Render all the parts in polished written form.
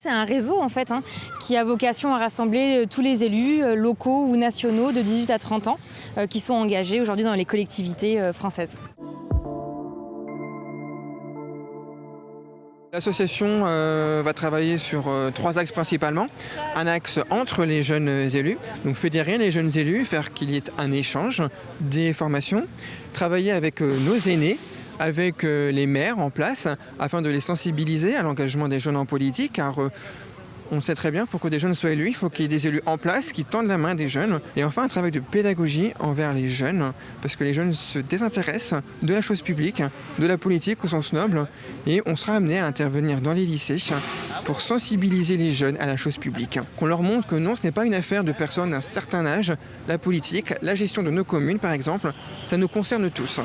C'est un réseau en fait qui a vocation à rassembler tous les élus locaux ou nationaux de 18 à 30 ans qui sont engagés aujourd'hui dans les collectivités françaises. L'association va travailler sur 3 axes principalement. Un axe entre les jeunes élus, donc fédérer les jeunes élus, faire qu'il y ait un échange, des formations, travailler avec nos aînés, avec les maires en place, afin de les sensibiliser à l'engagement des jeunes en politique, car on sait très bien, pour que des jeunes soient élus, il faut qu'il y ait des élus en place qui tendent la main des jeunes. Et enfin, un travail de pédagogie envers les jeunes, parce que les jeunes se désintéressent de la chose publique, de la politique au sens noble, et on sera amené à intervenir dans les lycées pour sensibiliser les jeunes à la chose publique. Qu'on leur montre que non, ce n'est pas une affaire de personnes d'un certain âge. La politique, la gestion de nos communes par exemple, ça nous concerne tous.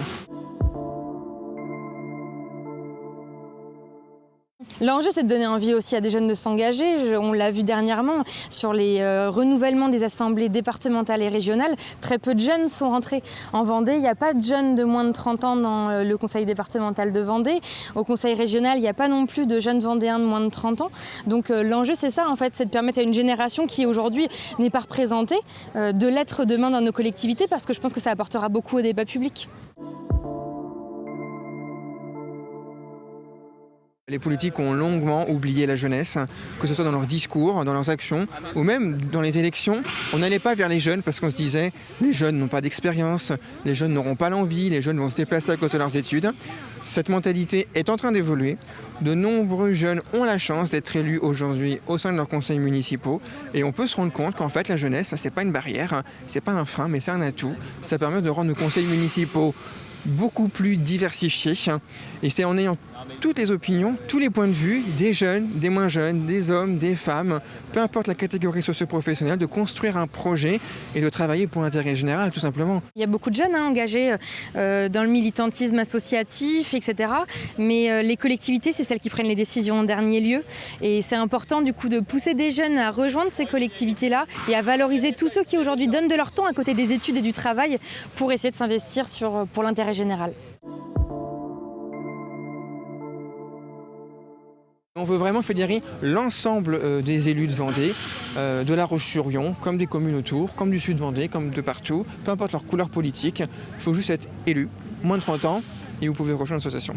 L'enjeu, c'est de donner envie aussi à des jeunes de s'engager. On l'a vu dernièrement sur les renouvellements des assemblées départementales et régionales. Très peu de jeunes sont rentrés en Vendée. Il n'y a pas de jeunes de moins de 30 ans dans le conseil départemental de Vendée. Au conseil régional, il n'y a pas non plus de jeunes vendéens de moins de 30 ans. Donc l'enjeu, c'est ça, en fait, c'est de permettre à une génération qui aujourd'hui n'est pas représentée de l'être demain dans nos collectivités, parce que je pense que ça apportera beaucoup au débat public. Les politiques ont longuement oublié la jeunesse, que ce soit dans leurs discours, dans leurs actions, ou même dans les élections. On n'allait pas vers les jeunes parce qu'on se disait les jeunes n'ont pas d'expérience, les jeunes n'auront pas l'envie, les jeunes vont se déplacer à cause de leurs études. Cette mentalité est en train d'évoluer. De nombreux jeunes ont la chance d'être élus aujourd'hui au sein de leurs conseils municipaux, et on peut se rendre compte qu'en fait la jeunesse, c'est pas une barrière, c'est pas un frein, mais c'est un atout. Ça permet de rendre nos conseils municipaux beaucoup plus diversifiés, et c'est en ayant toutes les opinions, tous les points de vue, des jeunes, des moins jeunes, des hommes, des femmes, peu importe la catégorie socio-professionnelle, de construire un projet et de travailler pour l'intérêt général, tout simplement. Il y a beaucoup de jeunes engagés dans le militantisme associatif, etc. Mais les collectivités, c'est celles qui prennent les décisions en dernier lieu. Et c'est important du coup de pousser des jeunes à rejoindre ces collectivités-là et à valoriser tous ceux qui aujourd'hui donnent de leur temps à côté des études et du travail pour essayer de s'investir pour l'intérêt général. On veut vraiment fédérer l'ensemble des élus de Vendée, de La Roche-sur-Yon, comme des communes autour, comme du sud Vendée, comme de partout, peu importe leur couleur politique. Il faut juste être élu, moins de 30 ans, et vous pouvez rejoindre l'association.